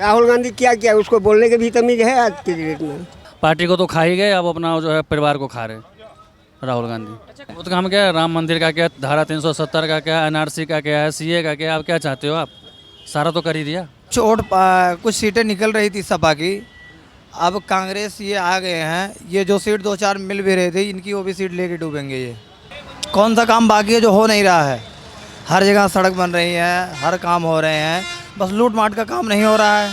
राहुल गांधी क्या किया, उसको बोलने की भी तमीज है आज के डेट में? पार्टी को तो खा ही गए, अब अपना जो है परिवार को खा रहे राहुल गांधी। वो तो काम क्या है, राम मंदिर का क्या, धारा 370 का क्या, एनआरसी का क्या है, सीए का क्या, आप क्या चाहते हो? आप सारा तो कर ही दिया। कुछ सीटें निकल रही थी सपा की, अब कांग्रेस ये आ गए हैं, ये जो सीट दो चार मिल भी रहे थे इनकी वो भी सीट लेके डूबेंगे। ये कौन सा काम बाकी है जो हो नहीं रहा है? हर जगह सड़क बन रही है, हर काम हो रहे हैं, बस लूट माट का काम नहीं हो रहा है,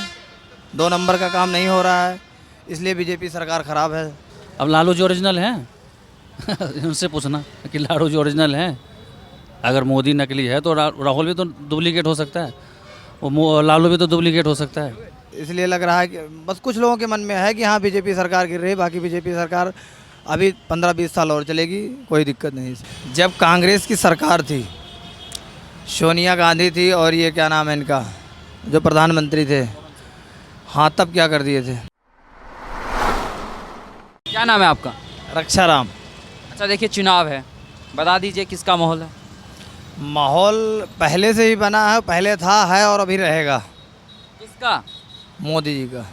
2 नंबर का काम नहीं हो रहा है, इसलिए बीजेपी सरकार ख़राब है। अब लालू जी ओरिजिनल हैं उनसे पूछना कि लालू जी ओरिजिनल हैं। अगर मोदी नकली है तो राहुल भी तो डुप्लीकेट हो सकता है, वो लालू भी तो डुप्लीकेट हो सकता है। इसलिए लग रहा है कि बस कुछ लोगों के मन में है कि हाँ बीजेपी सरकार गिर रही है, बाकी बीजेपी सरकार अभी 15-20 साल और चलेगी, कोई दिक्कत नहीं। जब कांग्रेस की सरकार थी, सोनिया गांधी थी और ये क्या नाम है इनका जो प्रधानमंत्री थे, हाँ तब क्या कर दिए थे। क्या नाम है आपका? रक्षाराम। अच्छा देखिए, चुनाव है, बता दीजिए किसका माहौल है? माहौल पहले से ही बना है, पहले था, है और अभी रहेगा। किसका? मोदी जी का।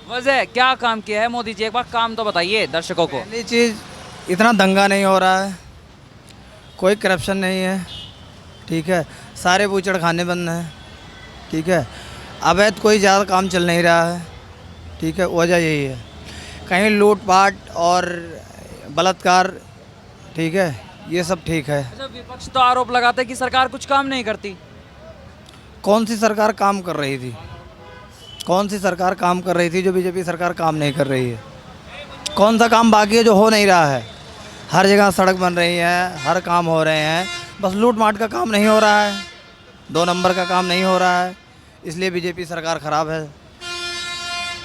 वजह क्या काम किया है मोदी जी? एक बार काम तो बताइए दर्शकों को। पहली चीज़, इतना दंगा नहीं हो रहा है, कोई करप्शन नहीं है, ठीक है, सारे बूचड़ खाने बंद हैं, ठीक है, अवैध कोई ज़्यादा काम चल नहीं रहा है, ठीक है, वजह यही है। कहीं लूटपाट और बलात्कार, ठीक है, ये सब ठीक है। अच्छा, विपक्ष तो आरोप लगाते हैं कि सरकार कुछ काम नहीं करती। कौन सी सरकार काम कर रही थी? कौन सी सरकार काम कर रही थी जो बीजेपी सरकार काम नहीं कर रही है? कौन सा काम बाकी है जो हो नहीं रहा है? हर जगह सड़क बन रही है, हर काम हो रहे हैं, बस लूट माट का काम नहीं हो रहा है, 2 नंबर का काम नहीं हो रहा है, इसलिए बीजेपी सरकार ख़राब है।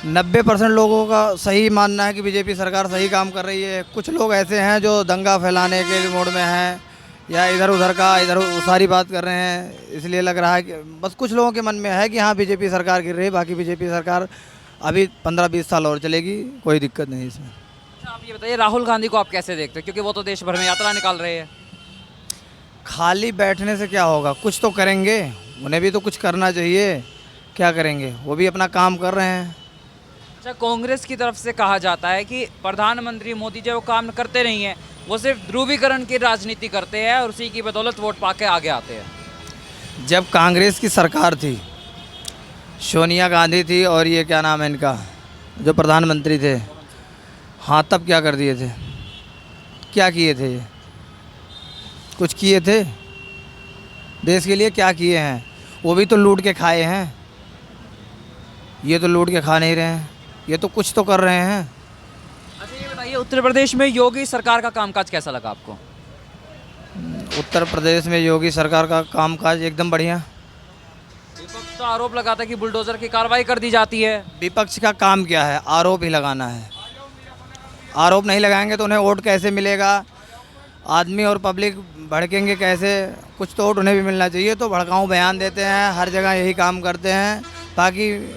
90% लोगों का सही मानना है कि बीजेपी सरकार सही काम कर रही है। कुछ लोग ऐसे हैं जो दंगा फैलाने के मोड में हैं या इधर उधर सारी बात कर रहे हैं, इसलिए लग रहा है कि बस कुछ लोगों के मन में है कि हाँ बीजेपी सरकार गिर रही है, बाकी बीजेपी सरकार अभी 15-20 साल और चलेगी, कोई दिक्कत नहीं इसमें। अच्छा, आप ये बताइए, राहुल गांधी को आप कैसे देखते हो? क्योंकि वो तो देश भर में यात्रा निकाल रहे हैं। खाली बैठने से क्या होगा, कुछ तो करेंगे, उन्हें भी तो कुछ करना चाहिए। क्या करेंगे, वो भी अपना काम कर रहे हैं। अच्छा, कांग्रेस की तरफ से कहा जाता है कि प्रधानमंत्री मोदी जो काम करते नहीं हैं, वो सिर्फ ध्रुवीकरण की राजनीति करते हैं और उसी की बदौलत वोट पाके आगे आते हैं। जब कांग्रेस की सरकार थी, सोनिया गांधी थी और ये क्या नाम है इनका जो प्रधानमंत्री थे, हाँ तब क्या कर दिए थे? क्या किए थे? ये कुछ किए थे देश के लिए? क्या किए हैं? वो भी तो लूट के खाए हैं, ये तो लूट के खा नहीं रहे हैं, ये तो कुछ तो कर रहे हैं। अच्छा, ये बताइए, उत्तर प्रदेश में योगी सरकार का कामकाज कैसा लगा आपको? उत्तर प्रदेश में योगी सरकार का कामकाज एकदम बढ़िया। विपक्ष तो आरोप लगाता है कि बुलडोजर की कार्रवाई कर दी जाती है। विपक्ष का काम क्या है? आरोप ही लगाना है। आरोप नहीं लगाएंगे तो उन्हें वोट कैसे मिलेगा? आदमी और पब्लिक भड़केंगे कैसे? कुछ तो वोट उन्हें भी मिलना चाहिए, तो भड़काऊ बयान देते हैं, हर जगह यही काम करते हैं। बाकी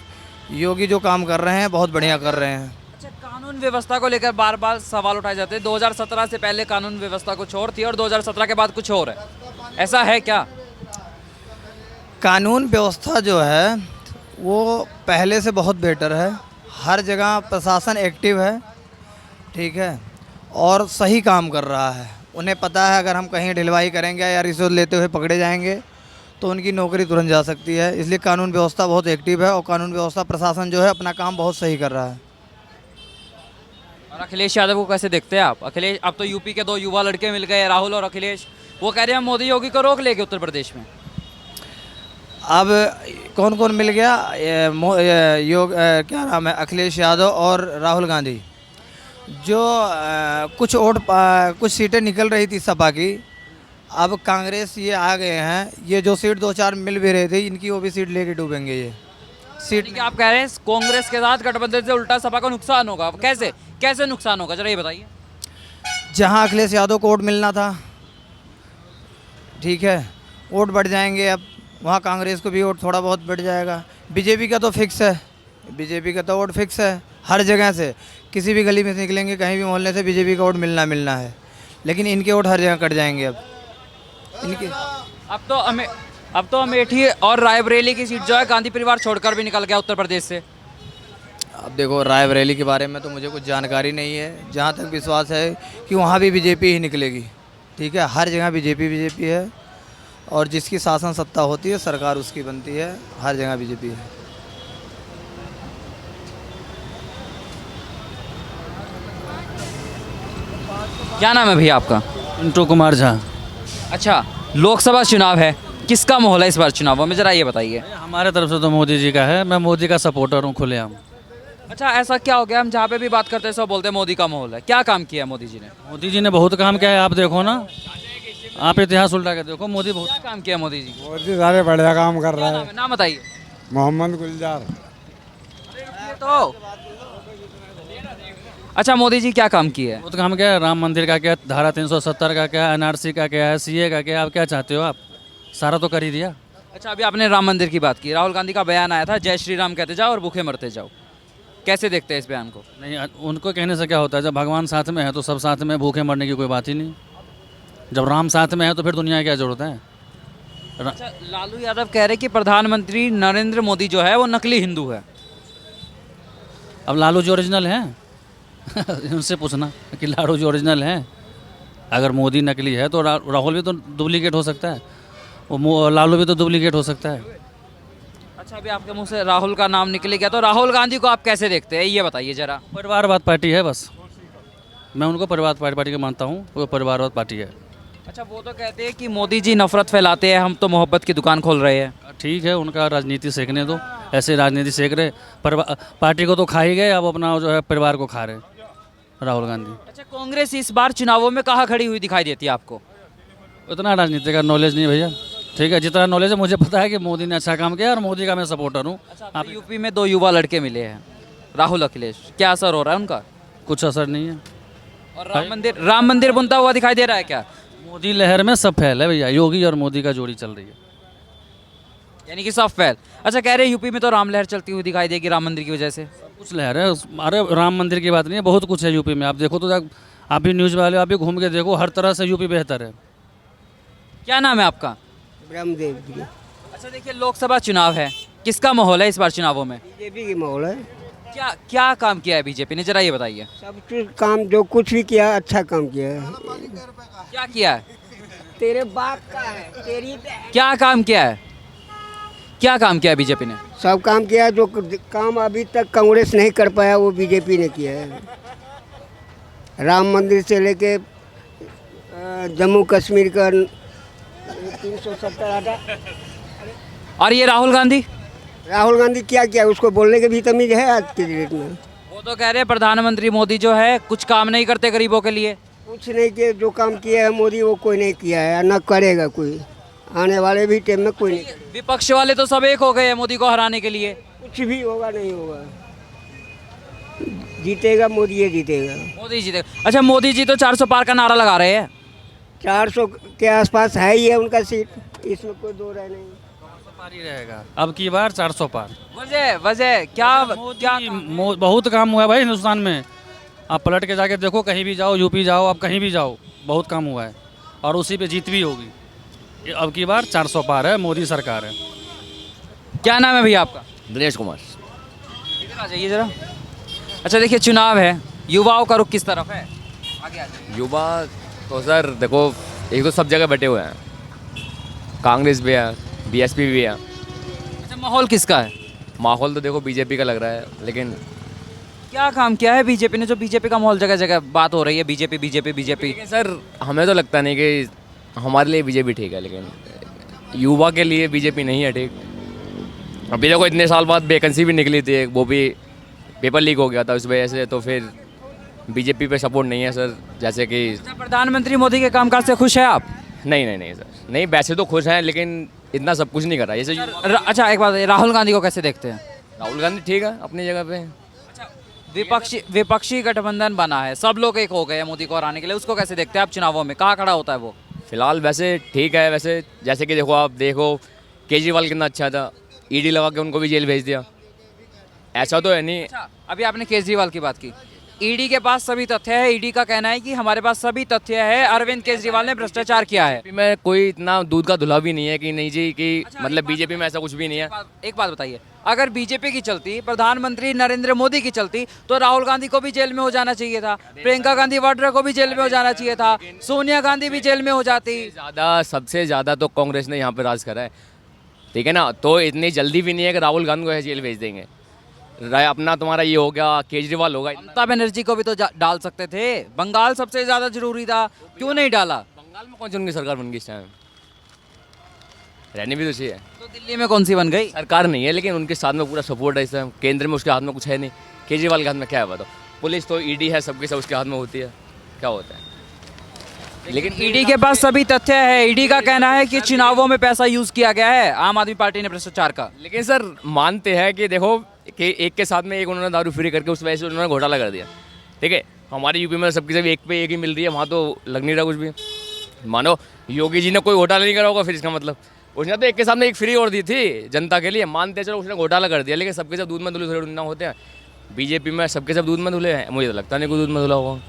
योगी जो काम कर रहे हैं बहुत बढ़िया कर रहे हैं। अच्छा, कानून व्यवस्था को लेकर बार बार सवाल उठाए जाते हैं। 2017 से पहले कानून व्यवस्था कुछ और थी और 2017 के बाद कुछ और है, ऐसा है क्या? कानून व्यवस्था जो है वो पहले से बहुत बेटर है, हर जगह प्रशासन एक्टिव है, ठीक है, और सही काम कर रहा है। उन्हें पता है अगर हम कहीं ढिलवाई करेंगे या रिश्वत लेते हुए पकड़े जाएंगे तो उनकी नौकरी तुरंत जा सकती है, इसलिए कानून व्यवस्था बहुत एक्टिव है और कानून व्यवस्था प्रशासन जो है अपना काम बहुत सही कर रहा है। और अखिलेश यादव को कैसे देखते हैं आप? अखिलेश, अब तो यूपी के 2 युवा लड़के मिल गए, राहुल और अखिलेश, वो कह रहे हैं मोदी योगी को रोक लेंगे उत्तर प्रदेश में। अब कौन कौन मिल गया? क्या नाम है, अखिलेश यादव और राहुल गांधी। जो कुछ सीटें निकल रही थी सपा की, अब कांग्रेस ये आ गए हैं, ये जो सीट 2-4 मिल भी रहे थे इनकी वो भी सीट लेके डूबेंगे। ये सीट क्या आप कह रहे हैं कांग्रेस के साथ गठबंधन से उल्टा सपा को नुकसान होगा? कैसे कैसे नुकसान होगा, जरा ये बताइए। जहां अखिलेश यादव को वोट मिलना था, ठीक है, वोट बढ़ जाएंगे, अब वहाँ कांग्रेस को भी वोट थोड़ा बहुत बढ़ जाएगा। बीजेपी का तो फिक्स है, बीजेपी का तो वोट फिक्स है, हर जगह से किसी भी गली में से निकलेंगे, कहीं भी मोहल्ले से बीजेपी का वोट मिलना है, लेकिन इनके वोट हर जगह कट जाएंगे। अब इनके अब तो अब तो अमेठी और रायबरेली की सीट जो है गांधी परिवार छोड़कर भी निकल गया उत्तर प्रदेश से। अब देखो रायबरेली के बारे में तो मुझे कुछ जानकारी नहीं है, जहाँ तक विश्वास है कि वहाँ भी बीजेपी ही निकलेगी। ठीक है, हर जगह बीजेपी है और जिसकी शासन सत्ता होती है सरकार उसकी बनती है, हर जगह बीजेपी है। क्या नाम है भैया आपका? पिंटू कुमार झा। अच्छा, लोकसभा चुनाव है, किसका माहौल है इस बार चुनावों में, जरा ये बताइए। हमारे तरफ से तो मोदी जी का है, मैं मोदी का सपोर्टर हूँ खुलेआम। अच्छा, ऐसा क्या हो गया, हम जहाँ पे भी बात करते हैं सब बोलते हैं मोदी का माहौल है, क्या काम किया है मोदी जी ने? मोदी जी ने बहुत काम किया है, आप देखो ना, आप इतिहास उल्टा के देखो, मोदी बहुत क्या काम किया है मोदी जी? मोदी सारे बढ़िया काम कर रहा क्या है। नाम है, नाम बताइए। मोहम्मद गुलजार। तो अच्छा, मोदी जी क्या काम किया है? बहुत काम किया है, राम मंदिर का क्या, धारा 370 का क्या, एनआरसी का क्या है, सीए का क्या, आप क्या चाहते हो, आप सारा तो कर ही दिया। अच्छा, अभी आपने राम मंदिर की बात की, राहुल गांधी का बयान आया था, जय श्री राम कहते जाओ और भूखे मरते जाओ, कैसे देखते हैं इस बयान को? नहीं, उनको कहने से क्या होता है, जब भगवान साथ में है तो सब साथ में, भूखे मरने की कोई बात ही नहीं। जब राम साथ में है तो फिर दुनिया की क्या जरूरत है। अच्छा, लालू यादव कह रहे कि प्रधानमंत्री नरेंद्र मोदी जो है वो नकली हिंदू है। अब लालू जी ओरिजिनल हैं उनसे पूछना कि लालू जी ओरिजिनल हैं। अगर मोदी नकली है तो राहुल भी तो डुप्लीकेट हो सकता है, वो लालू भी तो डुप्लीकेट हो सकता है। अच्छा, अभी आपके मुंह से राहुल का नाम निकल गया, तो राहुल गांधी को आप कैसे देखते हैं, ये बताइए जरा। परिवारवाद पार्टी है बस, मैं उनको परिवारवाद पार्टी का मानता हूँ, वो परिवारवाद पार्टी है। अच्छा, वो तो कहते हैं कि मोदी जी नफरत फैलाते हैं, हम तो मोहब्बत की दुकान खोल रहे हैं। ठीक है, उनका राजनीति सेकने दो, ऐसे राजनीति सेक रहे, पार्टी को तो खा ही गए, अब अपना जो है परिवार को खा रहे राहुल गांधी। अच्छा, कांग्रेस इस बार चुनावों में कहाँ खड़ी हुई दिखाई देती है आपको? उतना राजनीति का नॉलेज नहीं भैया। ठीक है, जितना नॉलेज है मुझे पता है कि मोदी ने अच्छा काम किया और मोदी का मैं सपोर्टर हूँ। अच्छा, आप यूपी में 2 युवा लड़के मिले हैं, राहुल अखिलेश, क्या असर हो रहा है उनका? कुछ असर नहीं है। और राम मंदिर बनता हुआ दिखाई दे रहा है क्या? मोदी लहर में सब फैल है भैया, योगी और मोदी का जोड़ी चल रही है। यानी कि सब फैल। अच्छा, कह रहे हैं यूपी में तो राम लहर चलती हुई दिखाई देगी राम मंदिर की वजह से। कुछ लहर है, अरे राम मंदिर की बात नहीं है, बहुत कुछ है यूपी में। आप देखो तो, आप भी न्यूज़ वाले, आप भी घूम के देखो, हर तरह से यूपी बेहतर है। क्या नाम है आपका? ब्रह्मदेव जी। अच्छा, देखिए लोकसभा चुनाव है, किसका माहौल है इस बार चुनावों में? बीजेपी की माहौल है। क्या क्या काम किया है बीजेपी ने, जरा ये बताइए। सब कुछ काम जो कुछ भी किया अच्छा काम किया है। क्या किया है? तेरे बाप का है, तेरी क्या काम किया है? क्या काम किया है बीजेपी ने? सब काम किया है, जो काम अभी तक कांग्रेस नहीं कर पाया वो बीजेपी ने किया है। राम मंदिर से लेके जम्मू कश्मीर का 370 और ये राहुल गांधी क्या किया, उसको बोलने के भी तमीज है आज के डेट में? वो तो कह रहे हैं प्रधानमंत्री मोदी जो है कुछ काम नहीं करते गरीबों के लिए। कुछ नहीं किया, जो काम किया है मोदी वो कोई नहीं किया है, ना करेगा कोई, आने वाले भी टाइम में कोई नहीं। विपक्ष वाले तो सब एक हो गए हैं मोदी को हराने के लिए। कुछ भी होगा नहीं होगा, जीतेगा मोदी, ये जीतेगा। मोदी जीतेगा। अच्छा, मोदी जी तो 400 पार का नारा लगा रहे हैं। 400 के आसपास है ही है उनका सीट, इसमें कोई दो राय नहीं। 400 पार ही रहेगा अब की बार, 400 पार। वजह क्या बहुत काम हुआ है भाई हिंदुस्तान में। आप पलट के जाके देखो, कहीं भी जाओ, यूपी जाओ, आप कहीं भी जाओ, बहुत काम हुआ है और उसी पे जीत भी होगी। ये अब की बार 400 पार है, मोदी सरकार है। क्या नाम है भैया आपका? दिनेश कुमार। इधर आ जाइए जरा। अच्छा, देखिए चुनाव है, युवाओं का रुख किस तरफ है? आगे आ जाइए। युवा तो सर देखो, एक तो सब जगह बैठे हुए हैं, कांग्रेस भी है, बीएसपी भी है। अच्छा, माहौल किसका है? माहौल तो देखो बीजेपी का लग रहा है, लेकिन क्या काम किया है बीजेपी ने जो बीजेपी का माहौल जगह जगह बात हो रही है, बीजेपी बीजेपी बीजेपी? लेकिन सर हमें तो लगता नहीं कि हमारे लिए बीजेपी ठीक है, लेकिन युवा के लिए बीजेपी नहीं है ठीक। अभी देखो इतने साल बाद वैकेंसी भी निकली थी, वो भी पेपर लीक हो गया था उस वजह से, तो फिर बीजेपी पे सपोर्ट नहीं है सर। जैसे कि अच्छा, प्रधानमंत्री मोदी के कामकाज से खुश है आप? नहीं सर, नहीं वैसे तो खुश हैं, लेकिन इतना सब कुछ नहीं कर रहा जैसे। अच्छा, एक बात, राहुल गांधी को कैसे देखते हैं? राहुल गांधी ठीक है अपनी जगह पे। विपक्षी गठबंधन बना है, सब लोग एक हो गए हैं मोदी को हराने के लिए, उसको कैसे देखते हैं आप चुनावों में, कहाँ खड़ा होता है वो? फिलहाल वैसे ठीक है, वैसे जैसे कि देखो, आप देखो केजरीवाल कितना अच्छा था, ईडी लगा के उनको भी जेल भेज दिया, ऐसा तो है नहीं। अच्छा, अभी आपने केजरीवाल की बात की, ईडी के पास सभी तथ्य है, ईडी का कहना है कि हमारे पास सभी तथ्य है, अरविंद केजरीवाल ने भ्रष्टाचार किया है। बीजेपी में कोई इतना दूध का धुला भी नहीं है कि नहीं जी कि मतलब बीजेपी में ऐसा कुछ भी नहीं है। एक बात बताइए, अगर बीजेपी की चलती, प्रधानमंत्री नरेंद्र मोदी की चलती, तो राहुल गांधी को भी जेल में हो जाना चाहिए था, प्रियंका गांधी वाड्रा को भी जेल में हो जाना चाहिए था, सोनिया गांधी भी जेल में हो जाती। सबसे ज़्यादा तो कांग्रेस ने यहाँ पे राज करा है, ठीक है ना। तो इतनी जल्दी भी नहीं है कि राहुल गांधी को जेल भेज देंगे। अपना तुम्हारा ये हो गया, केजरीवाल होगा। ममता बनर्जी को भी तो डाल सकते थे, बंगाल सबसे ज्यादा जरूरी था, क्यों नहीं डाला? बंगाल में कौन सी उनकी सरकार बन गई इस टाइम? रहने भी तो चाहिए। तो दिल्ली में कौन सी बन गई? सरकार नहीं है लेकिन उनके साथ में पूरा सपोर्ट है इस टाइम। केंद्र में उसके हाथ में कुछ है नहीं, केजरीवाल के हाथ में क्या है बताओ? पुलिस तो ईडी है, सबके सब उसके हाथ में होती है, क्या होता है? लेकिन ईडी के पास सभी तथ्य है, ईडी का कहना है कि चुनावों में पैसा यूज किया गया है आम आदमी पार्टी ने भ्रष्टाचार का। लेकिन सर मानते हैं कि देखो कि एक के साथ में एक उन्होंने दारू फ्री करके उस वजह से उन्होंने घोटाला कर दिया, ठीक है। हमारे यूपी में सबकी सब एक पे एक ही मिल रही है, वहाँ तो लग नहीं रहा कुछ भी। मानो योगी जी ने कोई घोटाला नहीं करा होगा, फिर इसका मतलब उसने तो एक के सामने एक फ्री और दी थी जनता के लिए, मानते चलो उसने घोटाला कर दिया। लेकिन सबके सब दूध में धुले थोड़े ना होते हैं। बीजेपी में सबके सब दूध में धुले हैं, मुझे तो लगता नहीं कोई दूध में धुला होगा।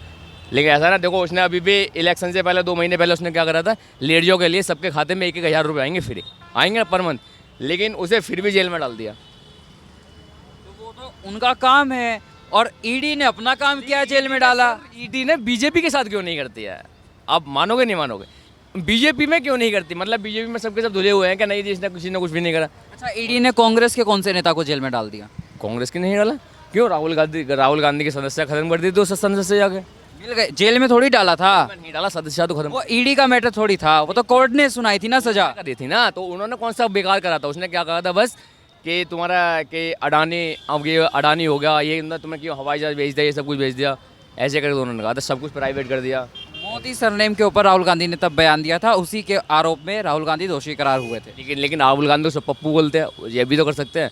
लेकिन ऐसा ना, देखो उसने अभी भी इलेक्शन से पहले 2 महीने पहले उसने क्या करा था, लेडीजों के लिए सबके खाते में 1-1 हज़ार रुपये आएंगे फ्री, आएंगे पर मंथ, लेकिन उसे फिर भी जेल में डाल दिया। तो वो तो उनका काम है, और ईडी ने अपना काम किया, जेल में डाला। ईडी ने बीजेपी के साथ क्यों नहीं करती है? आप मानोगे नहीं मानोगे, बीजेपी में क्यों नहीं करती? मतलब बीजेपी में सबके सब धुले हुए हैं क्या? नहीं जी, इसने किसी ने कुछ भी नहीं करा। अच्छा, ईडी ने कांग्रेस के कौन से नेता को जेल में डाल दिया? कांग्रेस की नहीं डाला क्यों? राहुल गांधी की सदस्यता खत्म कर दी, तो उस संसद से जाके मिल गए, जेल में थोड़ी डाला था। नहीं डाला, सदस्यता तो खत्म वो ईडी का मैटर थोड़ी था, वो तो कोर्ट ने सुनाई थी ना सजा। कर दी थी ना। तो उन्होंने कौन सा बेकार करा था? उसने क्या कहा था बस कि तुम्हारा कि अडानी, अब ये अडानी हो गया, ये तुम्हें क्यों हवाई जहाज भेज दिया, ये सब कुछ भेज दिया, ऐसे करके उन्होंने कहा था, सब कुछ प्राइवेट कर दिया। मोदी सरनेम के ऊपर राहुल गांधी ने तब बयान दिया था, उसी के आरोप में राहुल गांधी दोषी करार हुए थे। लेकिन राहुल गांधी को सब पप्पू बोलते हैं, ये भी तो कर सकते हैं।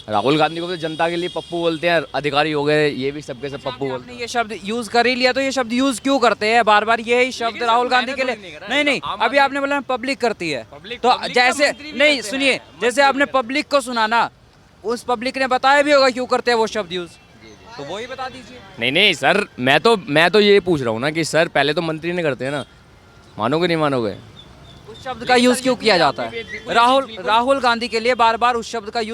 राहुल गांधी को तो जनता के लिए पप्पू बोलते हैं, अधिकारी हो गए, ये भी सबके सब पप्पू बोलते हैं। ये शब्द यूज कर ही लिया, तो ये शब्द यूज क्यों करते हैं बार बार? यही शब्द राहुल गांधी के लिए नहीं, अभी आपने बोला पब्लिक करती है, तो जैसे नहीं सुनिए, जैसे आपने पब्लिक को सुना ना, उस पब्लिक ने बताया भी होगा क्यों करते हैं वो शब्द यूज, तो वो ही बता दीजिए। नहीं सर, मैं तो ये पूछ रहा हूँ ना कि सर पहले तो मंत्री ने करते हैं ना, मानोगे नहीं मानोगे? उस शब्द का यूज क्यों किया जाता है? राहुल गांधी के लिए बार बार उस शब्द का यूज